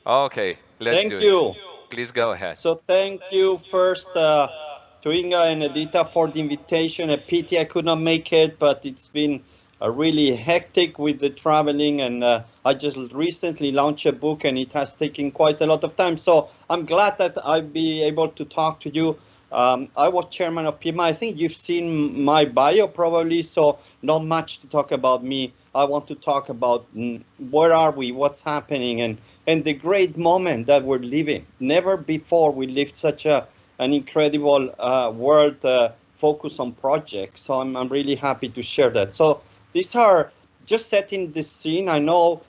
Okay, let's do Thank it. you. Please go ahead. So thank you first to Inga and Edita for the invitation. A pity I could not make it, but it's been really hectic with the traveling, and I just recently launched a book, and it has taken quite a lot of time. So I'm glad that I'll be able to talk to you. I was chairman of PMI. I think you've seen my bio probably, so not much to talk about me. I want to talk about where are we, what's happening, and the great moment that we're living. Never before we lived such an incredible world focus on projects. So I'm really happy to share that. So these are just setting the scene. I know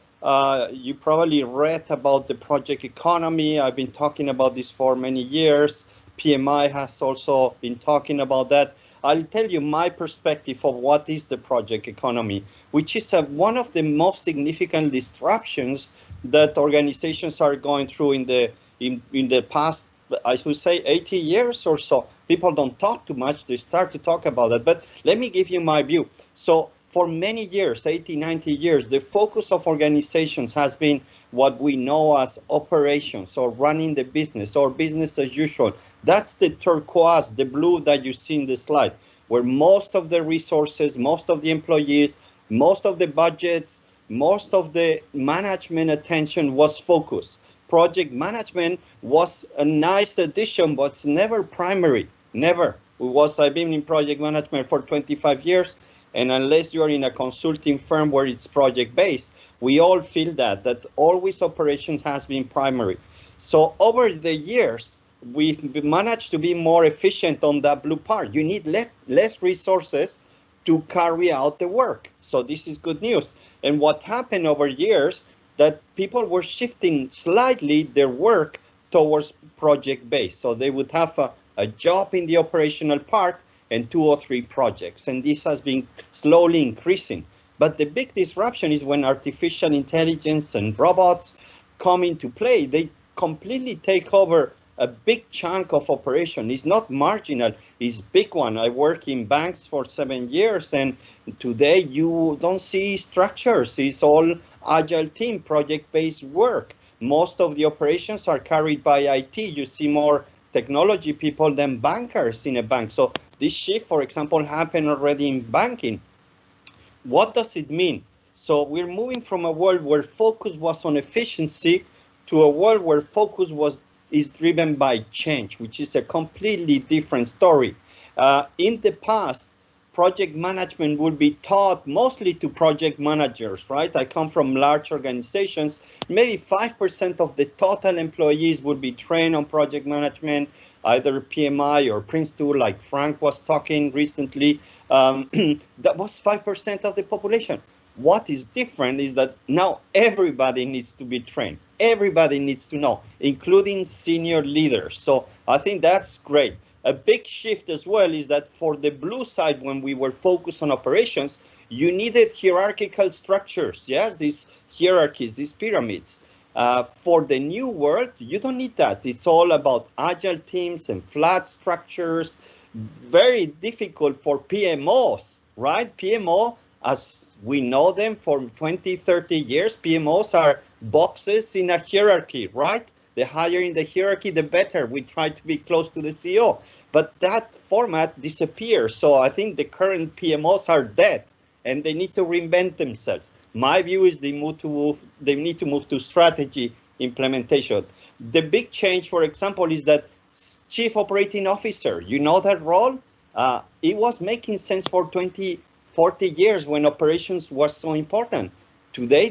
you probably read about the project economy. I've been talking about this for many years. PMI has also been talking about that. I'll tell you my perspective of what is the project economy, which is one of the most significant disruptions that organizations are going through in the past, I would say 80 years or so. People don't talk too much, they start to talk about it. But let me give you my view. So for many years, 80, 90 years, the focus of organizations has been what we know as operations or running the business or business as usual. That's the turquoise, the blue that you see in the slide, where most of the resources, most of the employees, most of the budgets, most of the management attention was focused. Project management was a nice addition, but it's never primary. Never. I've been in project management for 25 years, and unless you're in a consulting firm where it's project based, we all feel that always operations has been primary. So over the years, we've managed to be more efficient on that blue part. You need less resources to carry out the work. So this is good news. And what happened over years, that people were shifting slightly their work towards project based. So they would have a job in the operational part and 2 or 3 projects. And this has been slowly increasing. But the big disruption is when artificial intelligence and robots come into play. They completely take over a big chunk of operation. It's not marginal, it's big one. I work in banks for 7 years, and today you don't see structures. It's all agile team, project-based work. Most of the operations are carried by IT. You see more technology people than bankers in a bank. So this shift, for example, happened already in banking. What does it mean? So we're moving from a world where focus was on efficiency to a world where focus is driven by change, which is a completely different story. In the past, project management would be taught mostly to project managers, right? I come from large organizations. Maybe 5% of the total employees would be trained on project management, either PMI or Prince2, like Frank was talking recently. That was 5% of the population. What is different is that now everybody needs to be trained. Everybody needs to know, including senior leaders. So I think that's great. A big shift as well is that for the blue side, when we were focused on operations, you needed hierarchical structures, yes, these hierarchies, these pyramids. For the new world, you don't need that. It's all about agile teams and flat structures. Very difficult for PMOs, right? PMO, as we know them for 20, 30 years, PMOs are boxes in a hierarchy, right? The higher in the hierarchy, the better. We try to be close to the CEO. But that format disappears. So I think the current PMOs are dead and they need to reinvent themselves. My view is they need to move to strategy implementation. The big change, for example, is that chief operating officer, you know that role? It was making sense for 20, 40 years when operations was so important. Today,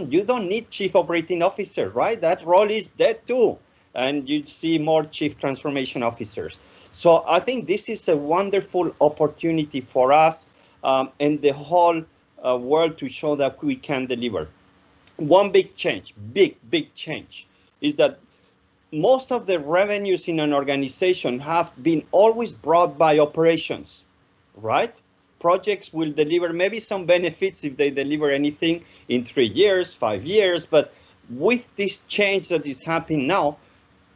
you don't need chief operating officer, right? That role is dead too. And you see more chief transformation officers. So I think this is a wonderful opportunity for us and the whole world to show that we can deliver. One big change, big change, is that most of the revenues in an organization have been always brought by operations, right? Projects will deliver maybe some benefits if they deliver anything in 3 years, 5 years, but with this change that is happening now,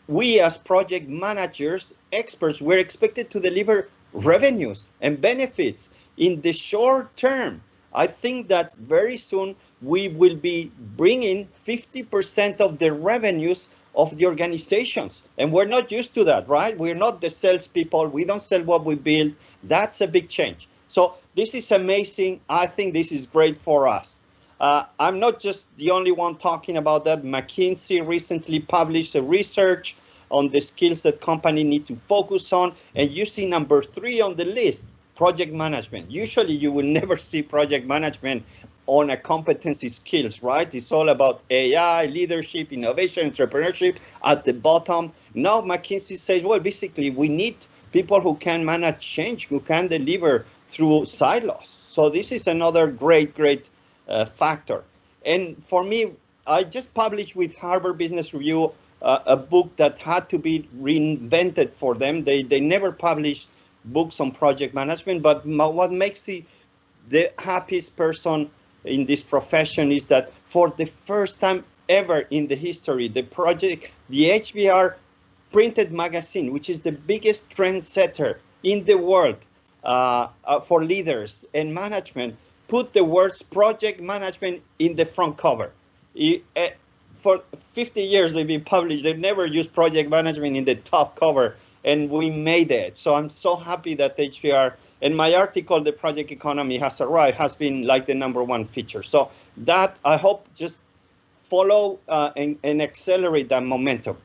we as project managers, experts, we're expected to deliver revenues and benefits in the short term. I think that very soon we will be bringing 50% of the revenues of the organizations. And we're not used to that, right? We're not the salespeople. We don't sell what we build. That's a big change. So this is amazing. I think this is great for us. I'm not just the only one talking about that. McKinsey recently published a research on the skills that companies need to focus on. And you see number 3 on the list, project management. Usually you will never see project management on a competency skills, right? It's all about AI, leadership, innovation, entrepreneurship at the bottom. Now McKinsey says, well, basically we need people who can manage change, who can deliver through silos. So this is another great factor. And for me, I just published with Harvard Business Review a book that had to be reinvented for them. They never published books on project management, but what makes the happiest person in this profession is that for the first time ever in the history, the HBR printed magazine, which is the biggest trendsetter in the world for leaders and management, put the words project management in the front cover. For 50 years they've been published, they've never used project management in the top cover, and we made it. So I'm so happy that HBR, and my article, The Project Economy Has Arrived, has been like the #1 feature. So that, I hope, just follow and accelerate that momentum.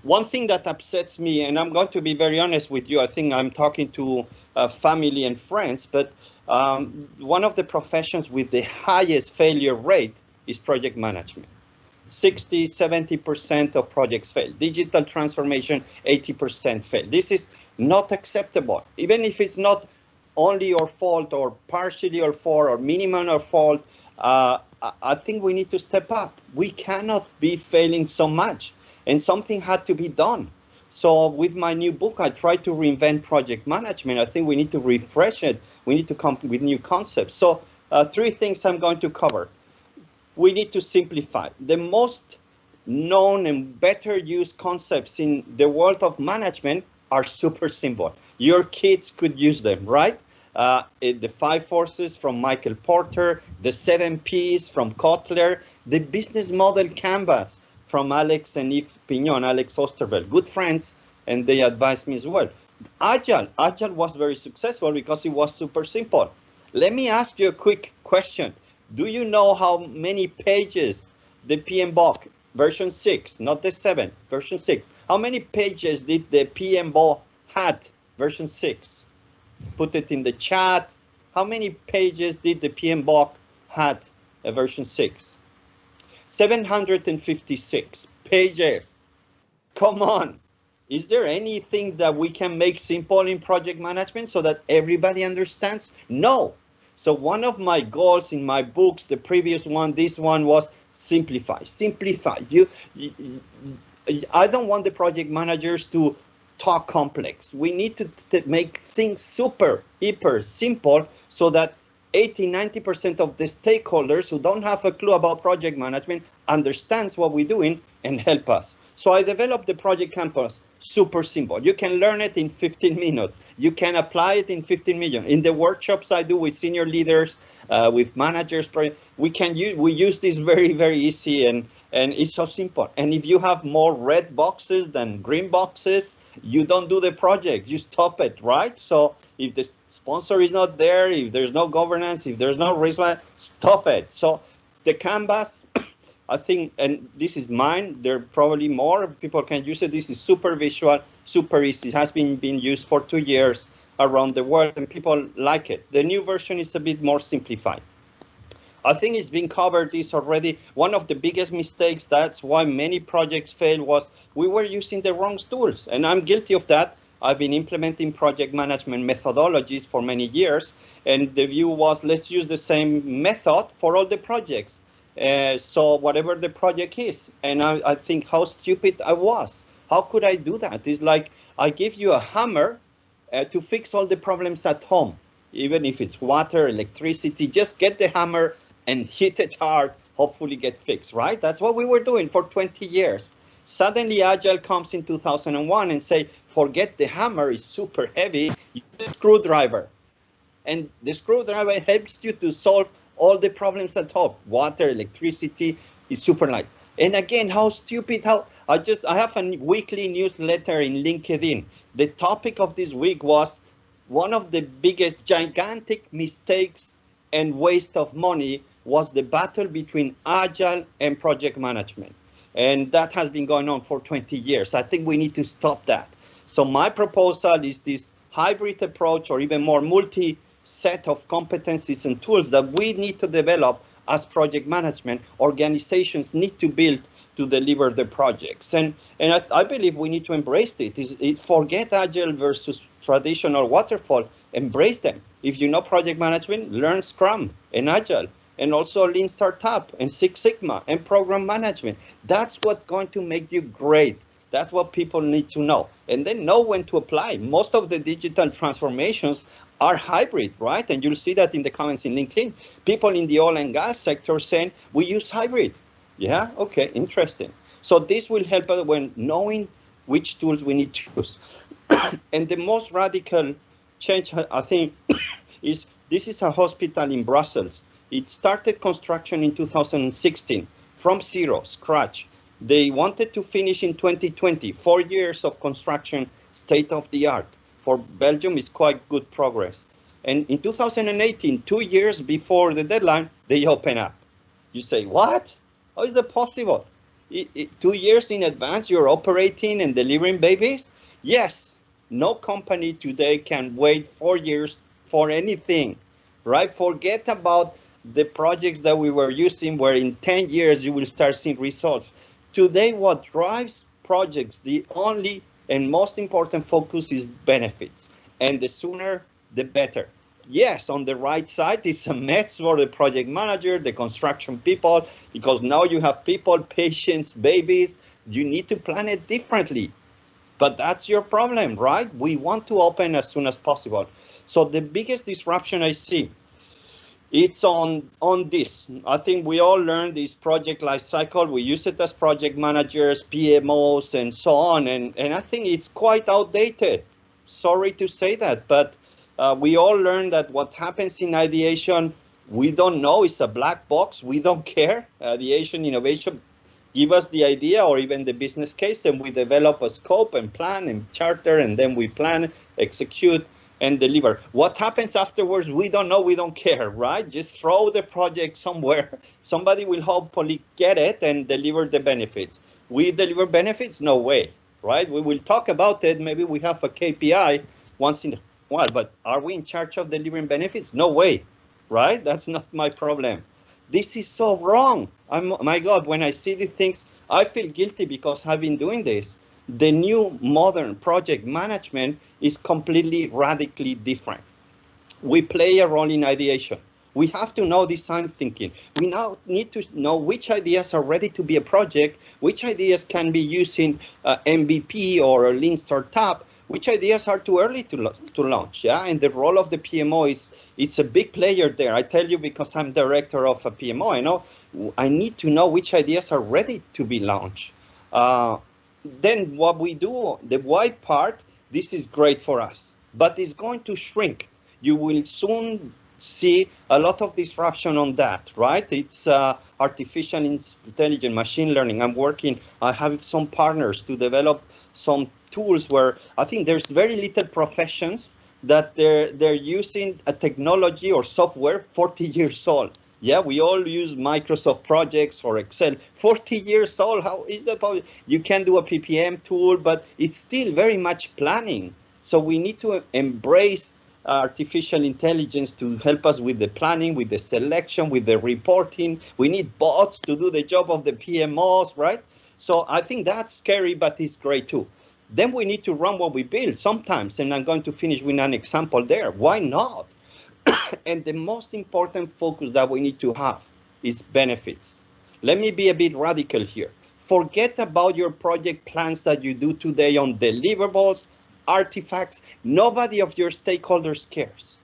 One thing that upsets me, and I'm going to be very honest with you, I think I'm talking to family and friends, but one of the professions with the highest failure rate is project management. 60–70% of projects fail. Digital transformation, 80% fail. This is not acceptable. Even if it's not only your fault or partially your fault or minimum your fault, I think we need to step up. We cannot be failing so much, and something had to be done. So with my new book, I try to reinvent project management. I think we need to refresh it. We need to come with new concepts. So 3 things I'm going to cover. We need to simplify. The most known and better used concepts in the world of management are super simple. Your kids could use them, right? The 5 forces from Michael Porter, the 7 Ps from Kotler, the business model canvas from Alex and Yves Pignon, Alex Osterveld, good friends, and they advised me as well. Agile was very successful because it was super simple. Let me ask you a quick question. Do you know how many pages the PMBOK version 6, not the 7, version 6, how many pages did the PMBOK had version 6? Put it in the chat. How many pages did the PMBOK had version 6? 756 pages. Come on. Is there anything that we can make simple in project management so that everybody understands? No. So one of my goals in my books, the previous one, this one, was simplify. Simplify. I don't want the project managers to talk complex. We need to make things super, hyper simple so that 80–90% of the stakeholders who don't have a clue about project management understands what we're doing and help us. So I developed the Project Campus, super simple. You can learn it in 15 minutes. You can apply it in 15 million. In the workshops I do with senior leaders, with managers, we use this very easy, and it's so simple. And if you have more red boxes than green boxes, you don't do the project, you stop it, right? So if the sponsor is not there, if there's no governance, if there's no risk, stop it. So the canvas, I think, and this is mine, there are probably more people can use it. This is super visual, super easy. It has been used for 2 years around the world, and people like it. The new version is a bit more simplified. I think it's been covered this already. One of the biggest mistakes, that's why many projects failed, was we were using the wrong tools. And I'm guilty of that. I've been implementing project management methodologies for many years. And the view was, let's use the same method for all the projects. So whatever the project is. And I think how stupid I was. How could I do that? It's like I give you a hammer to fix all the problems at home. Even if it's water, electricity, just get the hammer and hit it hard, hopefully get fixed, right? That's what we were doing for 20 years. Suddenly Agile comes in 2001 and say, forget the hammer, it's super heavy, use a screwdriver. And the screwdriver helps you to solve all the problems at home. Water, electricity is super light. And again, how stupid, I have a weekly newsletter in LinkedIn. The topic of this week was one of the biggest gigantic mistakes and waste of money was the battle between agile and project management. And that has been going on for 20 years. I think we need to stop that. So my proposal is this hybrid approach, or even more multi-set of competencies and tools that we need to develop as project management organizations need to build to deliver the projects. And I believe we need to embrace it. Forget agile versus traditional waterfall. Embrace them. If you know project management, learn Scrum and Agile, and also Lean Startup and Six Sigma and program management. That's what's going to make you great. That's what people need to know. And then know when to apply. Most of the digital transformations are hybrid, right? And you'll see that in the comments in LinkedIn. People in the oil and gas sector saying, we use hybrid. Yeah, okay, interesting. So this will help us when knowing which tools we need to use. And the most radical change, I think, is this is a hospital in Brussels. It started construction in 2016 from zero, scratch. They wanted to finish in 2020, 4 years of construction, state of the art. For Belgium, is quite good progress. And in 2018, 2 years before the deadline, they open up. You say, what? How is that possible? 2 years in advance, you're operating and delivering babies? Yes. No company today can wait 4 years for anything, right? Forget about the projects that we were using where in 10 years you will start seeing results. Today, what drives projects, the only and most important focus is benefits. And the sooner, the better. Yes, on the right side, it's a mess for the project manager, the construction people, because now you have people, patients, babies. You need to plan it differently. But that's your problem, right? We want to open as soon as possible. So the biggest disruption I see, it's on this. I think we all learned this project life cycle. We use it as project managers, PMOs, and so on. And I think it's quite outdated. Sorry to say that, but we all learned that what happens in ideation, we don't know. It's a black box. We don't care. Ideation, innovation, give us the idea or even the business case, and we develop a scope and plan and charter, and then we plan, execute, and deliver. What happens afterwards, we don't know, we don't care, right? Just throw the project somewhere. Somebody will hopefully get it and deliver the benefits. We deliver benefits? No way, right? We will talk about it. Maybe we have a KPI once in a while, but are we in charge of delivering benefits? No way, right? That's not my problem. This is so wrong. My God, when I see these things, I feel guilty because I've been doing this. The new modern project management is completely radically different. We play a role in ideation. We have to know design thinking. We now need to know which ideas are ready to be a project, which ideas can be using MVP or a lean startup, which ideas are too early to launch. Yeah, and the role of the PMO is it's a big player there. I tell you because I'm director of a PMO. I know I need to know which ideas are ready to be launched. Then what we do, the white part, this is great for us, but it's going to shrink. You will soon see a lot of disruption on that, right? It's artificial intelligence, machine learning. I have some partners to develop some tools where I think there's very little professions that they're using a technology or software 40 years old. Yeah, we all use Microsoft projects or Excel. 40 years old, how is that possible? You can do a PPM tool, but it's still very much planning. So we need to embrace artificial intelligence to help us with the planning, with the selection, with the reporting. We need bots to do the job of the PMOs, right? So I think that's scary, but it's great too. Then we need to run what we build sometimes, and I'm going to finish with an example there. Why not? And the most important focus that we need to have is benefits. Let me be a bit radical here. Forget about your project plans that you do today on deliverables, artifacts. Nobody of your stakeholders cares.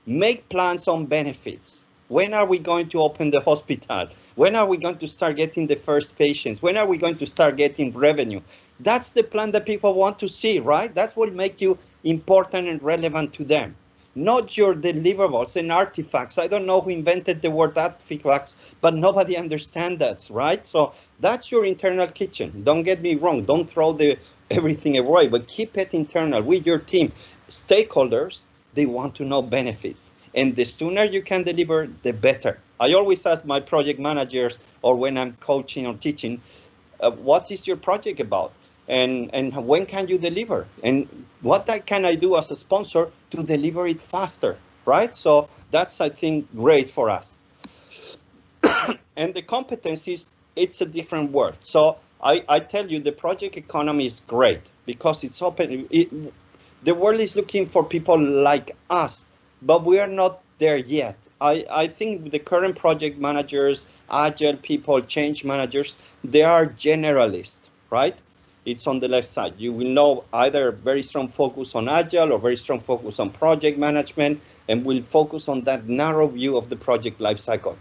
Make plans on benefits. When are we going to open the hospital? When are we going to start getting the first patients? When are we going to start getting revenue? That's the plan that people want to see, right? That's what will make you important and relevant to them. not your deliverables and artifacts. I don't know who invented the word artifacts, but nobody understands that, right? So that's your internal kitchen. Don't get me wrong. Don't throw everything away, but keep it internal with your team. Stakeholders, they want to know benefits. And the sooner you can deliver, the better. I always ask my project managers, or when I'm coaching or teaching, what is your project about? And when can you deliver? And what can I do as a sponsor to deliver it faster, right? So that's, I think, great for us. And the competencies, it's a different word. So I tell you, the project economy is great because it's open. The world is looking for people like us, but we are not there yet. I think the current project managers, agile people, change managers, they are generalists, right? It's on the left side. You will know either very strong focus on agile or very strong focus on project management, and will focus on that narrow view of the project lifecycle.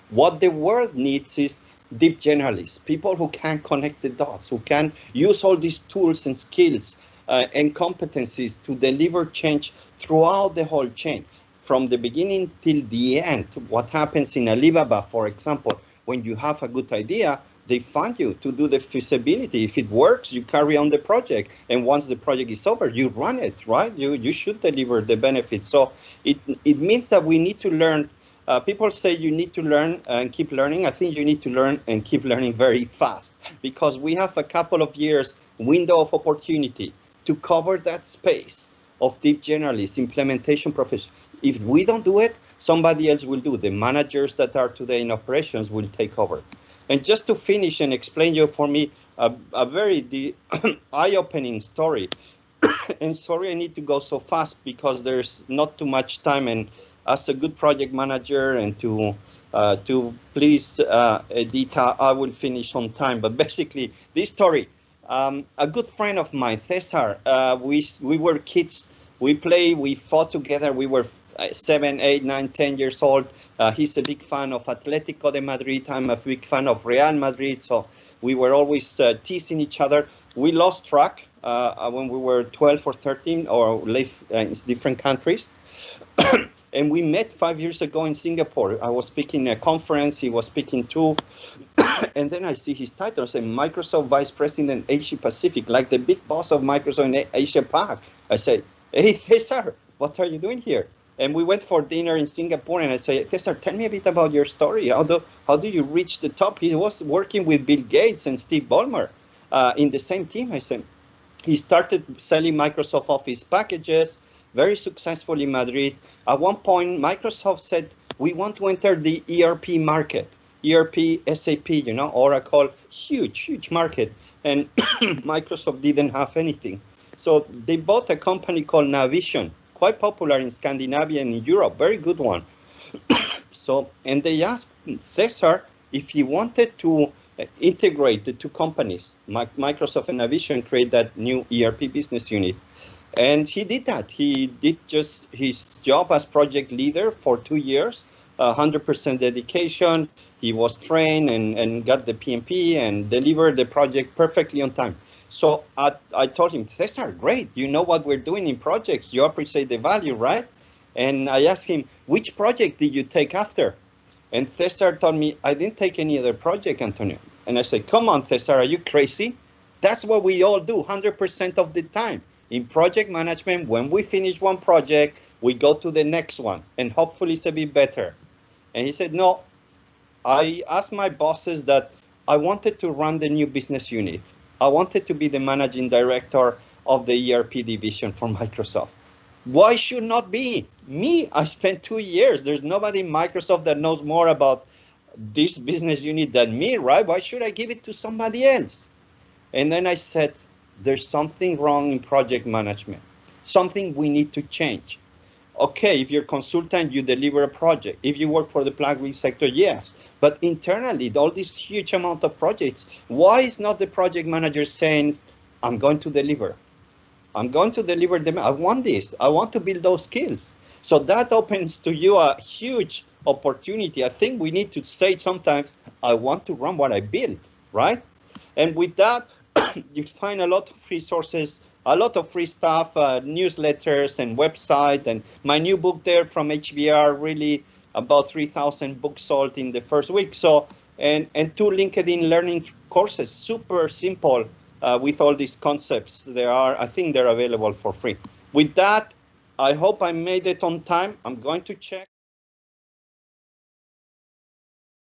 What the world needs is deep generalists, people who can connect the dots, who can use all these tools and skills and competencies to deliver change throughout the whole chain, from the beginning till the end. What happens in Alibaba, for example, when you have a good idea, they fund you to do the feasibility. If it works, you carry on the project. And once the project is over, you run it, right? You should deliver the benefits. So it means that we need to learn. People say you need to learn and keep learning. I think you need to learn and keep learning very fast, because we have a couple of years window of opportunity to cover that space of deep generalists, implementation professionals. If we don't do it, somebody else will do. The managers that are today in operations will take over. And just to finish and explain you for me a very eye-opening story. And sorry, I need to go so fast because there's not too much time. And as a good project manager, and to please, Edita, I will finish on time. But basically, this story, a good friend of mine, Cesar, we were kids. We fought together. We were 7, 8, 9, 10 years old. He's a big fan of Atletico de Madrid. I'm a big fan of Real Madrid. So we were always teasing each other. We lost track when we were 12 or 13, or live in different countries. And we met 5 years ago in Singapore. I was speaking at a conference. He was speaking too. And then I see his title, say Microsoft Vice President Asia Pacific, like the big boss of Microsoft in Asia Pac. I said, hey, Cesar, what are you doing here? And we went for dinner in Singapore, and I said, Cesar, tell me a bit about your story. How do you reach the top? He was working with Bill Gates and Steve Ballmer in the same team. I said, he started selling Microsoft Office packages, very successful in Madrid. At one point, Microsoft said, we want to enter the ERP market. ERP, SAP, Oracle, huge market. And Microsoft didn't have anything. So they bought a company called Navision, quite popular in Scandinavia and in Europe, very good one. And they asked Cesar if he wanted to integrate the two companies, Microsoft and Navision, create that new ERP business unit. And he did that. He did just his job as project leader for 2 years, 100% dedication. He was trained and got the PMP and delivered the project perfectly on time. So I told him, Cesar, great. You know what we're doing in projects. You appreciate the value, right? And I asked him, which project did you take after? And Cesar told me, I didn't take any other project, Antonio. And I said, come on, Cesar, are you crazy? That's what we all do 100% of the time. In project management, when we finish one project, we go to the next one, and hopefully it's a bit better. And he said, no, I asked my bosses that I wanted to run the new business unit. I wanted to be the managing director of the ERP division for Microsoft. Why should not be me? I spent 2 years. There's nobody in Microsoft that knows more about this business unit than me, right? Why should I give it to somebody else? And then I said, there's something wrong in project management, something we need to change. Okay, if you're a consultant, you deliver a project. If you work for the public sector, yes. But internally, all this huge amount of projects, why is not the project manager saying, I'm going to deliver? I'm going to deliver them. I want this. I want to build those skills. So that opens to you a huge opportunity. I think we need to say sometimes, I want to run what I built, right? And with that, you find a lot of resources a lot of free stuff, newsletters and website, and my new book there from HBR, really about 3,000 books sold in the first week. So, and 2 LinkedIn learning courses, super simple with all these concepts. I think they're available for free. With that, I hope I made it on time. I'm going to check.